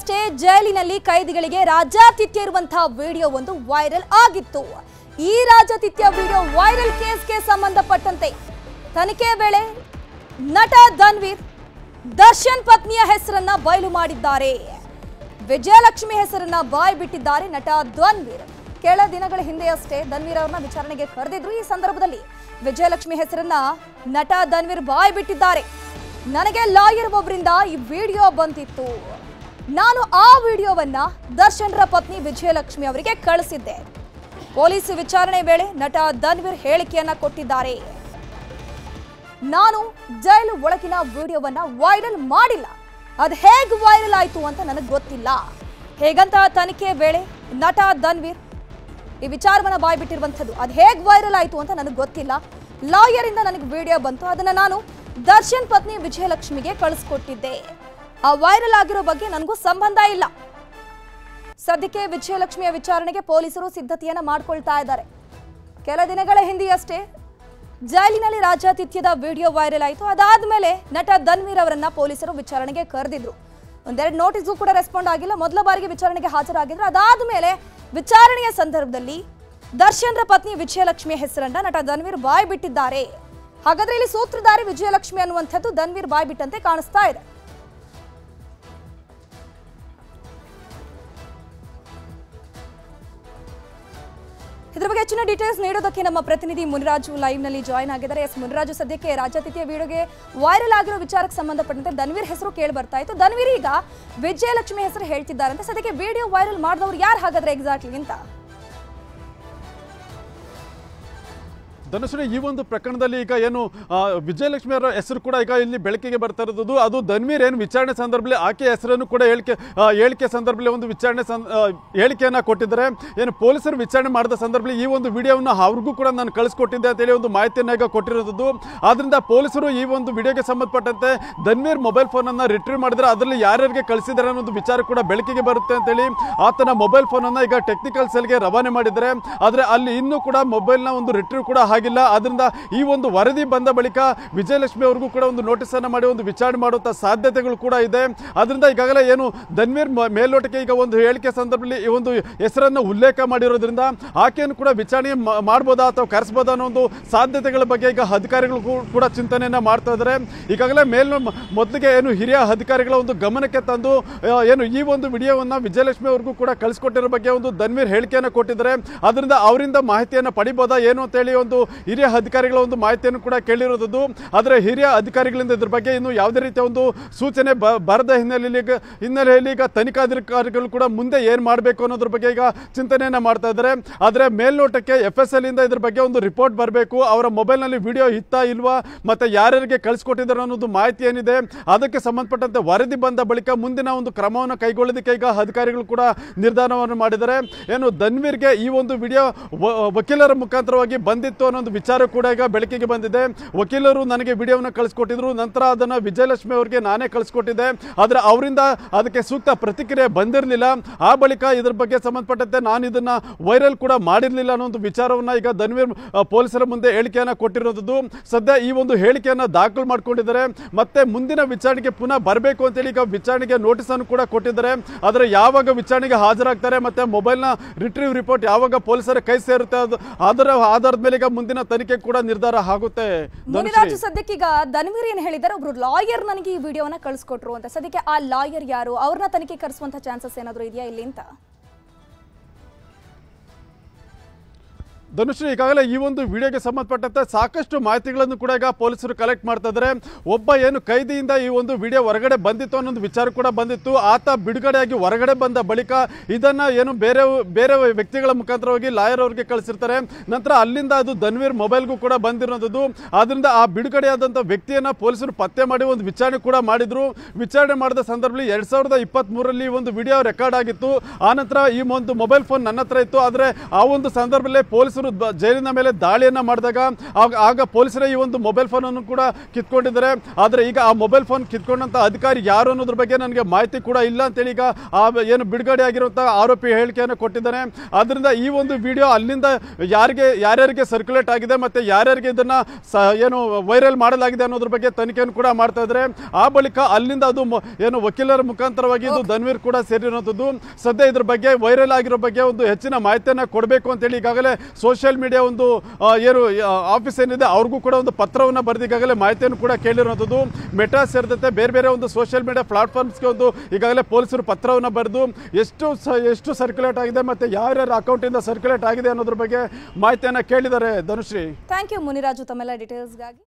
ಹಿಂದೆಯಷ್ಟೇ ಜೈಲಿನಲ್ಲಿ ಕೈದಿಗಳಿಗೆ ರಾಜಾತಿಥ್ಯ ಇರುವಂತಹ ವಿಡಿಯೋ ಒಂದು ವೈರಲ್ ಆಗಿತ್ತು. ಈ ರಾಜಾತಿಥ್ಯ ವಿಡಿಯೋ ವೈರಲ್ ಕೇಸ್ಗೆ ಸಂಬಂಧಪಟ್ಟಂತೆ ತನಿಖೆ ವೇಳೆ ನಟ ಧನ್ವೀರ್ ದರ್ಶನ್ ಪತ್ನಿಯ ಹೆಸರನ್ನ ಬಯಲು ಮಾಡಿದ್ದಾರೆ. ವಿಜಯಲಕ್ಷ್ಮಿ ಹೆಸರನ್ನ ಬಾಯ್ ಬಿಟ್ಟಿದ್ದಾರೆ ನಟ ಧನ್ವೀರ್. ಕೆಲ ದಿನಗಳ ಹಿಂದೆಯಷ್ಟೇ ಧನ್ವೀರ್ ಅವರನ್ನ ವಿಚಾರಣೆಗೆ ಕರೆದಿದ್ರು. ಈ ಸಂದರ್ಭದಲ್ಲಿ ವಿಜಯಲಕ್ಷ್ಮಿ ಹೆಸರನ್ನ ನಟ ಧನ್ವೀರ್ ಬಾಯ್ ಬಿಟ್ಟಿದ್ದಾರೆ. ನನಗೆ ಲಾಯರ್ ಒಬ್ಬರಿಂದ ಈ ವಿಡಿಯೋ ಬಂದಿತ್ತು. ನಾನು ಆ ವಿಡಿಯೋವನ್ನ ದರ್ಶನ್ರ ಪತ್ನಿ ವಿಜಯಲಕ್ಷ್ಮಿ ಅವರಿಗೆ ಕಳಿಸಿದ್ದೆ. ಪೊಲೀಸ್ ವಿಚಾರಣೆ ವೇಳೆ ನಟ ಧನ್ವೀರ್ ಹೇಳಿಕೆಯನ್ನ ಕೊಟ್ಟಿದ್ದಾರೆ. ನಾನು ಜೈಲು ಒಳಗಿನ ವಿಡಿಯೋವನ್ನ ವೈರಲ್ ಮಾಡಿಲ್ಲ. ಅದು ಹೇಗೆ ವೈರಲ್ ಆಯ್ತು ಅಂತ ನನಗೆ ಗೊತ್ತಿಲ್ಲ. ಹೇಗಂತ ತನಿಖೆ ವೇಳೆ ನಟ ಧನ್ವೀರ್ ಈ ವಿಚಾರವನ್ನ ಬಾಯ್ಬಿಟ್ಟಿರುವಂಥದ್ದು. ಅದು ಹೇಗೆ ವೈರಲ್ ಆಯ್ತು ಅಂತ ನನಗೆ ಗೊತ್ತಿಲ್ಲ. ಲಾಯರ್ ಇಂದ ನನಗೆ ವಿಡಿಯೋ ಬಂತು. ಅದನ್ನ ನಾನು ದರ್ಶನ್ ಪತ್ನಿ ವಿಜಯಲಕ್ಷ್ಮಿಗೆ ಕಳಿಸ್ಕೊಟ್ಟಿದ್ದೆ. ಆ ವೈರಲ್ ಆಗಿರೋ ಬಗ್ಗೆ ನನಗೂ ಸಂಬಂಧ ಇಲ್ಲ. ಸದ್ಯಕ್ಕೆ ವಿಜಯಲಕ್ಷ್ಮಿಯ ವಿಚಾರಣೆಗೆ ಪೊಲೀಸರು ಸಿದ್ಧತೆಯನ್ನ ಮಾಡ್ಕೊಳ್ತಾ ಇದ್ದಾರೆ. ಕೆಲ ದಿನಗಳ ಹಿಂದೆಯಷ್ಟೇ ಜೈಲಿನಲ್ಲಿ ರಾಜಾತಿಥ್ಯದ ವಿಡಿಯೋ ವೈರಲ್ ಆಯಿತು. ಅದಾದ್ಮೇಲೆ ನಟ ಧನ್ವೀರ್ ಅವರನ್ನ ಪೊಲೀಸರು ವಿಚಾರಣೆಗೆ ಕರೆದಿದ್ರು. ಒಂದೆರಡು ನೋಟಿಸ್ಗೂ ಕೂಡ ರೆಸ್ಪಾಂಡ್ ಆಗಿಲ್ಲ. ಮೊದಲ ಬಾರಿಗೆ ವಿಚಾರಣೆಗೆ ಹಾಜರಾಗಿದ್ರು. ಅದಾದ್ಮೇಲೆ ವಿಚಾರಣೆಯ ಸಂದರ್ಭದಲ್ಲಿ ದರ್ಶನ್ರ ಪತ್ನಿ ವಿಜಯಲಕ್ಷ್ಮಿಯ ಹೆಸರನ್ನ ನಟ ಧನ್ವೀರ್ ಬಾಯ್ ಬಿಟ್ಟಿದ್ದಾರೆ. ಹಾಗಾದ್ರೆ ಇಲ್ಲಿ ಸೂತ್ರಧಾರಿ ವಿಜಯಲಕ್ಷ್ಮಿ ಅನ್ನುವಂಥದ್ದು ಧನ್ವೀರ್ ಬಾಯ್ ಬಿಟ್ಟಂತೆ ಕಾಣಿಸ್ತಾ ಇದೆ. ಇದರ ಬಗ್ಗೆ ಹೆಚ್ಚಿನ ಡೀಟೇಲ್ಸ್ ನೀಡೋದಕ್ಕೆ ನಮ್ಮ ಪ್ರತಿನಿಧಿ ಮುನಿರಾಜು ಲೈವ್ ನಲ್ಲಿ ಜಾಯಿನ್ ಆಗಿದ್ದಾರೆ. ಎಸ್ ಮುನಿರಾಜು, ಸದ್ಯಕ್ಕೆ ರಾಜಾತಿಥ್ಯ ವಿಡಿಯೋಗೆ ವೈರಲ್ ಆಗಿರೋ ವಿಚಾರಕ್ಕೆ ಸಂಬಂಧಪಟ್ಟಂತೆ ಧನ್ವೀರ್ ಹೆಸರು ಕೇಳಿ ಬರ್ತಾ ಇತ್ತು. ಧನ್ವೀರ್ ಈಗ ವಿಜಯಲಕ್ಷ್ಮಿ ಹೆಸರು ಹೇಳ್ತಿದ್ದಾರೆ ಅಂತ. ಸದ್ಯಕ್ಕೆ ವಿಡಿಯೋ ವೈರಲ್ ಮಾಡಿದವರು ಯಾರು ಹಾಗಾದ್ರೆ ಎಕ್ಸಾಕ್ಟ್ಲಿ ಅಂತ? ಧನುಶ್ರೀ, ಈ ಒಂದು ಪ್ರಕರಣದಲ್ಲಿ ಈಗ ಏನು ವಿಜಯಲಕ್ಷ್ಮಿ ಅವರ ಹೆಸರು ಕೂಡ ಈಗ ಇಲ್ಲಿ ಬೆಳಕಿಗೆ ಬರ್ತಾ ಇರೋದು. ಅದು ಧನ್ವೀರ್ ಏನು ವಿಚಾರಣೆ ಸಂದರ್ಭದಲ್ಲಿ ಆಕೆ ಹೆಸರನ್ನು ಕೂಡ ಹೇಳಿಕೆ ಸಂದರ್ಭದಲ್ಲಿ ಒಂದು ವಿಚಾರಣೆ ಹೇಳಿಕೆಯನ್ನು ಕೊಟ್ಟಿದ್ದಾರೆ. ಏನು ಪೊಲೀಸರು ವಿಚಾರಣೆ ಮಾಡಿದ ಸಂದರ್ಭದಲ್ಲಿ ಈ ಒಂದು ವಿಡಿಯೋವನ್ನು ಅವ್ರಿಗೂ ಕೂಡ ನಾನು ಕಳಿಸ್ಕೊಟ್ಟಿದ್ದೆ ಅಂತೇಳಿ ಒಂದು ಮಾಹಿತಿಯನ್ನು ಈಗ ಕೊಟ್ಟಿರೋದು. ಆದ್ರಿಂದ ಪೊಲೀಸರು ಈ ಒಂದು ವಿಡಿಯೋಗೆ ಸಂಬಂಧಪಟ್ಟಂತೆ ಧನ್ವೀರ್ ಮೊಬೈಲ್ ಫೋನನ್ನು ರಿಟ್ರೀವ್ ಮಾಡಿದ್ರೆ ಅದರಲ್ಲಿ ಯಾರ್ಯಾರಿಗೆ ಕಳಿಸಿದ್ದಾರೆ ಅನ್ನೋದು ವಿಚಾರ ಕೂಡ ಬೆಳಕಿಗೆ ಬರುತ್ತೆ ಅಂತೇಳಿ ಆತನ ಮೊಬೈಲ್ ಫೋನನ್ನು ಈಗ ಟೆಕ್ನಿಕಲ್ ಸೆಲ್ಗೆ ರವಾನೆ ಮಾಡಿದ್ದಾರೆ. ಆದರೆ ಅಲ್ಲಿ ಇನ್ನೂ ಕೂಡ ಮೊಬೈಲ್ನ ಒಂದು ರಿಟ್ರೀವ್ ಕೂಡ ಆಗಿಲ್ಲ. ಆದ್ರಿಂದ ಈ ಒಂದು ವರದಿ ಬಂದ ಬಳಿಕ ವಿಜಯಲಕ್ಷ್ಮಿ ಅವ್ರಿಗೂ ಕೂಡ ಒಂದು ನೋಟಿಸ್ ಅನ್ನು ಮಾಡಿ ಒಂದು ವಿಚಾರಣೆ ಮಾಡುವಂತ ಸಾಧ್ಯತೆಗಳು ಕೂಡ ಇದೆ. ಆದ್ರಿಂದ ಈಗಾಗಲೇ ಏನು ಧನ್ವೀರ್ ಮೇಲ್ನೋಟಕ್ಕೆ ಈಗ ಒಂದು ಹೇಳಿಕೆ ಸಂದರ್ಭದಲ್ಲಿ ಈ ಒಂದು ಹೆಸರನ್ನು ಉಲ್ಲೇಖ ಮಾಡಿರೋದ್ರಿಂದ ಆಕೆಯನ್ನು ಕೂಡ ವಿಚಾರಣೆ ಮಾಡಬಹುದಾ ಅಥವಾ ಕರೆಸಬಹುದಾ ಅನ್ನೋ ಒಂದು ಸಾಧ್ಯತೆಗಳ ಬಗ್ಗೆ ಈಗ ಅಧಿಕಾರಿಗಳು ಕೂಡ ಚಿಂತನೆಯನ್ನ ಮಾಡ್ತಾ ಇದ್ದಾರೆ. ಈಗಾಗಲೇ ಮೊದಲಿಗೆ ಏನು ಹಿರಿಯ ಅಧಿಕಾರಿಗಳ ಒಂದು ಗಮನಕ್ಕೆ ತಂದು ಏನು ಈ ಒಂದು ವಿಡಿಯೋವನ್ನ ವಿಜಯಲಕ್ಷ್ಮಿ ಅವ್ರಿಗೂ ಕೂಡ ಕಳಿಸ್ಕೊಟ್ಟಿರೋ ಬಗ್ಗೆ ಒಂದು ಧನ್ವೀರ್ ಹೇಳಿಕೆಯನ್ನು ಕೊಟ್ಟಿದ್ದಾರೆ. ಅದರಿಂದ ಅವರಿಂದ ಮಾಹಿತಿಯನ್ನು ಪಡಿಬಹುದಾ ಏನು ಅಂತೇಳಿ ಒಂದು ಹಿರಿಯ ಅಧಿಕಾರಿಗಳ ಒಂದು ಮಾಹಿತಿಯನ್ನು ಕೂಡ ಕೇಳಿರೋದು. ಆದರೆ ಹಿರಿಯ ಅಧಿಕಾರಿಗಳಿಂದ ಇದ್ರ ಬಗ್ಗೆ ಇನ್ನು ಯಾವುದೇ ರೀತಿಯ ಒಂದು ಸೂಚನೆ ಬರದ ಹಿನ್ನೆಲೆಯಲ್ಲಿ ಈಗ ತನಿಖಾಧಿಕಾರಿಗಳು ಕೂಡ ಮುಂದೆ ಏನು ಮಾಡಬೇಕು ಅನ್ನೋದ್ರ ಬಗ್ಗೆ ಈಗ ಚಿಂತನೆಯನ್ನ ಮಾಡ್ತಾ ಇದ್ದಾರೆ. ಆದರೆ ಮೇಲ್ನೋಟಕ್ಕೆ FSL ಇಂದ ಇದ್ರ ಬಗ್ಗೆ ಒಂದು ರಿಪೋರ್ಟ್ ಬರಬೇಕು. ಅವರ ಮೊಬೈಲ್ನಲ್ಲಿ ವಿಡಿಯೋ ಇತ್ತಾ ಇಲ್ವಾ ಮತ್ತೆ ಯಾರ್ಯಾರಿಗೆ ಕಳಿಸ್ಕೊಟ್ಟಿದ್ದಾರೆ ಅನ್ನೋದು ಮಾಹಿತಿ ಏನಿದೆ ಅದಕ್ಕೆ ಸಂಬಂಧಪಟ್ಟಂತೆ ವರದಿ ಬಂದ ಬಳಿಕ ಮುಂದಿನ ಒಂದು ಕ್ರಮವನ್ನು ಕೈಗೊಳ್ಳೋದಕ್ಕೆ ಈಗ ಅಧಿಕಾರಿಗಳು ಕೂಡ ನಿರ್ಧಾರವನ್ನು ಮಾಡಿದ್ದಾರೆ. ಏನು ಧನ್ವೀರ್ಗೆ ಈ ಒಂದು ವಿಡಿಯೋ ವಕೀಲರ ಮುಖಾಂತರವಾಗಿ ಬಂದಿತ್ತು ಅನ್ನೋ ವಿಚಾರ ಕೂಡ ಈಗ ಬೆಳಕಿಗೆ ಬಂದಿದೆ. ವಕೀಲರು ನನಗೆ ವಿಡಿಯೋವನ್ನು ಕಳಿಸ್ಕೊಟ್ಟಿದ್ರು. ನಂತರ ಅದನ್ನು ವಿಜಯಲಕ್ಷ್ಮಿ ಅವರಿಗೆ ನಾನೇ ಕಳಿಸ್ಕೊಟ್ಟಿದ್ದೆ. ಆದರೆ ಅವರಿಂದ ಅದಕ್ಕೆ ಸೂಕ್ತ ಪ್ರತಿಕ್ರಿಯೆ ಬಂದಿರಲಿಲ್ಲ. ಆ ಬಳಿಕ ಇದ್ರ ಬಗ್ಗೆ ಸಂಬಂಧಪಟ್ಟಂತೆ ನಾನು ಇದನ್ನ ವೈರಲ್ ಕೂಡ ಮಾಡಿರಲಿಲ್ಲ ಅನ್ನೋ ಒಂದು ವಿಚಾರವನ್ನ ಈಗ ಧನ್ವೀರ್ ಪೊಲೀಸರ ಮುಂದೆ ಹೇಳಿಕೆಯನ್ನು ಕೊಟ್ಟಿರೋದು. ಸದ್ಯ ಈ ಒಂದು ಹೇಳಿಕೆಯನ್ನು ದಾಖಲು ಮಾಡ್ಕೊಂಡಿದ್ದಾರೆ. ಮತ್ತೆ ಮುಂದಿನ ವಿಚಾರಣೆಗೆ ಪುನಃ ಬರಬೇಕು ಅಂತೇಳಿ ಈಗ ವಿಚಾರಣೆಗೆ ನೋಟಿಸ್ ಅನ್ನು ಕೂಡ ಕೊಟ್ಟಿದ್ದಾರೆ. ಆದರೆ ಯಾವಾಗ ವಿಚಾರಣೆಗೆ ಹಾಜರಾಗ್ತಾರೆ ಮತ್ತೆ ಮೊಬೈಲ್ನ ರಿಟ್ರೀವ್ ರಿಪೋರ್ಟ್ ಯಾವಾಗ ಪೊಲೀಸರ ಕೈ ಸೇರುತ್ತೆ ಅದರ ಆಧಾರದ ಮೇಲೆ ಈಗ ಮುಂದಿನ ತನಿಖೆ ಕೂಡ ನಿರ್ಧಾರ ಆಗುತ್ತೆ. ಮುನಿರಾಜು, ಸದ್ಯಕ್ಕೀಗ ಧನ್ವೀರ್ ಏನ್ ಹೇಳಿದ್ದಾರೆ, ಒಬ್ರು ಲಾಯರ್ ನನಗೆ ಈ ವಿಡಿಯೋನ ಕಳಿಸ್ಕೊಟ್ರು ಅಂತ. ಸದ್ಯಕ್ಕೆ ಆ ಲಾಯರ್ ಯಾರು, ಅವ್ರನ್ನ ತನಿಖೆ ಕರೆಸುವಂತ ಚಾನ್ಸಸ್ ಏನಾದ್ರು ಇದೆಯಾ ಇಲ್ಲಿ ಅಂತ? ಧನುಶ್ರೀ, ಈಗಾಗಲೇ ಈ ಒಂದು ವಿಡಿಯೋಗೆ ಸಂಬಂಧಪಟ್ಟಂತೆ ಸಾಕಷ್ಟು ಮಾಹಿತಿಗಳನ್ನು ಕೂಡ ಈಗ ಪೊಲೀಸರು ಕಲೆಕ್ಟ್ ಮಾಡ್ತಾ ಇದ್ದಾರೆ. ಒಬ್ಬ ಏನು ಕೈದಿಯಿಂದ ಈ ಒಂದು ವಿಡಿಯೋ ಹೊರಗಡೆ ಬಂದಿತ್ತು ಅನ್ನೋದು ವಿಚಾರ ಕೂಡ ಬಂದಿತ್ತು. ಆತ ಬಿಡುಗಡೆಯಾಗಿ ಹೊರಗಡೆ ಬಂದ ಬಳಿಕ ಇದನ್ನ ಏನು ಬೇರೆ ವ್ಯಕ್ತಿಗಳ ಮುಖಾಂತರವಾಗಿ ಲಾಯರ್ ಅವರಿಗೆ ಕಳಿಸಿರ್ತಾರೆ. ನಂತರ ಅಲ್ಲಿಂದ ಅದು ಧನ್ವೀರ್ ಮೊಬೈಲ್ಗೂ ಕೂಡ ಬಂದಿರೋದು. ಆದ್ರಿಂದ ಆ ಬಿಡುಗಡೆಯಾದಂಥ ವ್ಯಕ್ತಿಯನ್ನ ಪೊಲೀಸರು ಪತ್ತೆ ಮಾಡಿ ಒಂದು ವಿಚಾರಣೆ ಕೂಡ ಮಾಡಿದ್ರು. ವಿಚಾರಣೆ ಮಾಡಿದ ಸಂದರ್ಭದಲ್ಲಿ 2023ರಲ್ಲಿ ಒಂದು ವಿಡಿಯೋ ರೆಕಾರ್ಡ್ ಆಗಿತ್ತು. ಆನಂತರ ಈ ಒಂದು ಮೊಬೈಲ್ ಫೋನ್ ನನ್ನ ಹತ್ರ ಇತ್ತು. ಆದರೆ ಆ ಒಂದು ಸಂದರ್ಭದಲ್ಲೇ ಪೊಲೀಸರು ಪೊಲೀಸರು ಜೈಲಿನ ಮೇಲೆ ದಾಳಿಯನ್ನ ಮಾಡಿದಾಗ ಆಗ ಪೊಲೀಸರೇ ಈ ಒಂದು ಮೊಬೈಲ್ ಫೋನ್ ಅನ್ನು ಕೂಡ ಕಿತ್ಕೊಂಡಿದ್ದಾರೆ. ಆದರೆ ಈಗ ಆ ಮೊಬೈಲ್ ಫೋನ್ ಕಿತ್ಕೊಂಡಂತ ಅಧಿಕಾರಿ ಯಾರು ಅನ್ನೋದ್ರ ಬಗ್ಗೆ ನನಗೆ ಮಾಹಿತಿ ಕೂಡ ಇಲ್ಲ ಅಂತೇಳಿ ಈಗ ಏನು ಬಿಡುಗಡೆ ಆಗಿರುವಂತಹ ಆರೋಪಿ ಹೇಳಿಕೆಯನ್ನು ಕೊಟ್ಟಿದ್ದಾನೆ. ಆದ್ರಿಂದ ಈ ಒಂದು ವಿಡಿಯೋ ಅಲ್ಲಿಂದ ಯಾರ್ಯಾರಿಗೆ ಸರ್ಕ್ಯುಲೇಟ್ ಆಗಿದೆ ಮತ್ತೆ ಯಾರ್ಯಾರಿಗೆ ಇದನ್ನ ಏನು ವೈರಲ್ ಮಾಡಲಾಗಿದೆ ಅನ್ನೋದ್ರ ಬಗ್ಗೆ ತನಿಖೆಯನ್ನು ಕೂಡ ಮಾಡ್ತಾ ಇದ್ದಾರೆ. ಆ ಬಳಿಕ ಅಲ್ಲಿಂದ ಅದು ಏನು ವಕೀಲರ ಮುಖಾಂತರವಾಗಿ ಇದು ಧನ್ವೀರ್ ಕೂಡ ಸೇರಿರುವಂಥದ್ದು. ಸದ್ಯ ಇದ್ರ ಬಗ್ಗೆ ವೈರಲ್ ಆಗಿರೋ ಬಗ್ಗೆ ಒಂದು ಹೆಚ್ಚಿನ ಮಾಹಿತಿಯನ್ನ ಕೊಡಬೇಕು ಅಂತೇಳಿ ಈಗಾಗಲೇ ಸೋಷಿಯಲ್ ಮೀಡಿಯಾ ಒಂದು ಏನು ಆಫೀಸ್ ಏನಿದೆ ಅವ್ರಿಗೂ ಕೂಡ ಒಂದು ಪತ್ರವನ್ನು ಬರೆದು ಈಗಾಗಲೇ ಮಾಹಿತಿಯನ್ನು ಕೂಡ ಕೇಳಿರುವಂಥದ್ದು. ಮೆಟಾ ಸೇರಿದಂತೆ ಬೇರೆ ಬೇರೆ ಒಂದು ಸೋಷಿಯಲ್ ಮೀಡಿಯಾ ಪ್ಲಾಟ್ಫಾರ್ಮ್ಸ್ಗೆ ಒಂದು ಈಗಾಗಲೇ ಪೊಲೀಸರು ಪತ್ರವನ್ನು ಬರೆದು ಎಷ್ಟು ಸರ್ಕ್ಯುಲೇಟ್ ಆಗಿದೆ ಮತ್ತೆ ಯಾರ್ಯಾರ ಅಕೌಂಟಿಂದ ಸರ್ಕ್ಯುಲೇಟ್ ಆಗಿದೆ ಅನ್ನೋದ್ರ ಬಗ್ಗೆ ಮಾಹಿತಿಯನ್ನು ಕೇಳಿದ್ದಾರೆ. ಧನುಶ್ರೀ, ಥ್ಯಾಂಕ್ ಯು ಮುನಿರಾಜು ತಮ್ಮೆಲ್ಲ ಡೀಟೇಲ್ಸ್ಗಾಗಿ.